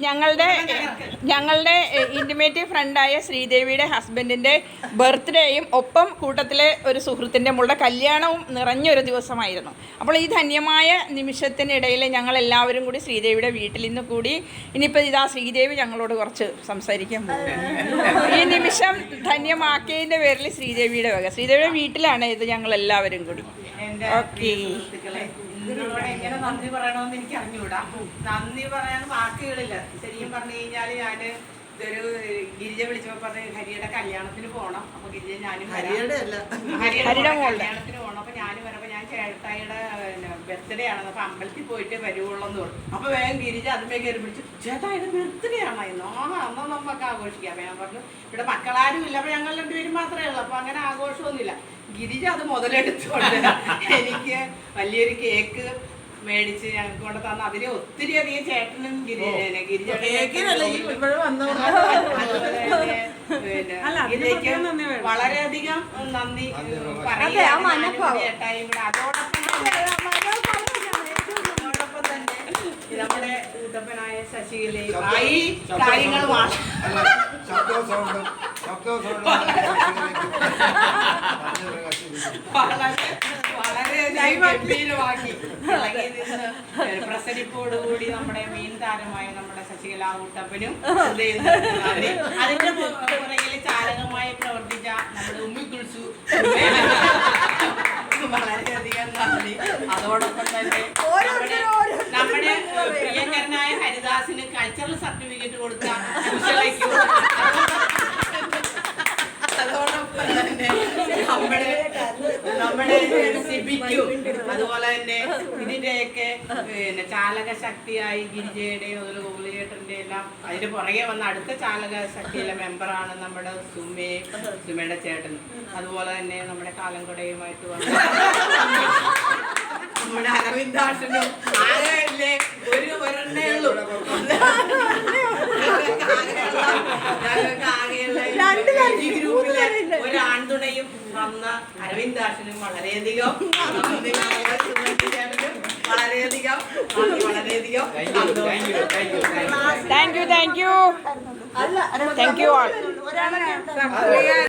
ഞങ്ങളുടെ ഇൻറ്റിമേറ്റ് ഫ്രണ്ടായ ശ്രീദേവിയുടെ ഹസ്ബൻഡിൻ്റെ ബർത്ത്ഡേയും ഒപ്പം കൂട്ടത്തിലെ ഒരു സുഹൃത്തിൻ്റെ മുള്ള കല്യാണവും നിറഞ്ഞൊരു ദിവസമായിരുന്നു. അപ്പോൾ ഈ ധന്യമായ നിമിഷത്തിനിടയിൽ ഞങ്ങളെല്ലാവരും കൂടി ശ്രീദേവിയുടെ വീട്ടിൽ നിന്ന് കൂടി ഇനിയിപ്പോൾ ഇതാ ശ്രീദേവി ഞങ്ങളോട് കുറച്ച് സംസാരിക്കാൻ പോകും. ഈ നിമിഷം ധന്യമാക്കിയതിൻ്റെ പേരിൽ ശ്രീദേവിയുടെ വക. ശ്രീദേവിയുടെ വീട്ടിലാണ് ഇത് ഞങ്ങളെല്ലാവരും കൂടി. ഓക്കെ, നിങ്ങളോട് എങ്ങനെ നന്ദി പറയണമെന്ന് എനിക്ക് അറിഞ്ഞുകൂടാ. നന്ദി പറയാൻ വാക്കുകളില്ല. ശരിക്കും പറഞ്ഞു കഴിഞ്ഞാൽ ഞാൻ ഇതൊരു ഗിരിജ വിളിച്ചപ്പോൾ പറഞ്ഞ് ഹരിയുടെ കല്യാണത്തിന് പോകണം. അപ്പൊ ഗിരിജ ഞാനും ഹരിയുടെ കല്യാണത്തിന് പോകണം. അപ്പൊ ഞാനും വരുമ്പോ ഞാൻ ചേട്ടായിയുടെ ബർത്ത്ഡേ ആണെന്ന് അപ്പൊ അമ്പലത്തിൽ പോയിട്ട് വരുവുള്ളൂ എന്ന് പറഞ്ഞു. അപ്പൊ വേഗം ഗിരിജ അതുമേ കയറി പിടിച്ചു, ചേട്ടായിയുടെ ബർത്ത്ഡേ ആണോ ഇന്നോ? അന്നോ നമുക്ക് ആഘോഷിക്കാം. ഞാൻ പറഞ്ഞു ഇവിടെ മക്കളാരും ഇല്ല, അപ്പൊ ഞങ്ങൾ രണ്ടുപേരും മാത്രമേ ഉള്ളൂ, അപ്പൊ അങ്ങനെ ആഘോഷമൊന്നുമില്ല. ഗിരിജ അത് മുതലെടുത്തോണ്ട് എനിക്ക് വലിയൊരു കേക്ക് മേടിച്ച് ഞങ്ങൾക്ക് കൊണ്ട് തന്നു. അതിന് ഒത്തിരി അധികം ചേട്ടനും ഗിരിജയ്ക്ക് വളരെയധികം നന്ദി പറയാം. ചേട്ടായും കൂടെ അതോടൊപ്പം തന്നെ നമ്മുടെ കൂട്ടപ്പനായ ശശികലയും ഈ കാര്യങ്ങൾ വളരെ ഗംഭീരമാക്കി പ്രസരിപ്പോടുകൂടി നമ്മുടെ മെയിൻ താരമായ നമ്മുടെ ശശികല കൂട്ടപ്പനും അതിന്റെ പുറകിൽ ചാലകമായി പ്രവർത്തിച്ച നമ്മുടെ ഉമ്മി കുളിച്ചു വളരെയധികം നന്ദി. അതോടൊപ്പം തന്നെ നമ്മുടെ പ്രിയങ്കരനായ ഹരിദാസിന് കൾച്ചറൽ സർട്ടിഫിക്കറ്റ് കൊടുത്ത അതോടൊപ്പം തന്നെ നമ്മുടെ സിബിക്കും അതുപോലെ തന്നെ ഇതിന്റെയൊക്കെ പിന്നെ ചാലക ശക്തിയായി ഗിരിജയുടെയും അതുപോലെ ഗോകുലേട്ടന്റെ എല്ലാം അതിന് പുറകെ വന്ന അടുത്ത ചാലക ശക്തിയിലെ മെമ്പറാണ് നമ്മുടെ സുമയുടെ ചേട്ടൻ. അതുപോലെ തന്നെ നമ്മുടെ കാലംകൊടയുമായിട്ട് വന്ന നമ്മുടെ അരവിന്ദാഷനും ആകെയല്ലേ ഒരെണ്ണേ ഉള്ളൂ. ഗ്രൂപ്പിലെ ഒരു ആൺതുണയും വന്ന അരവിന്ദാഷനും വളരെയധികം വളരെയധികം താങ്ക് യു ആൾ.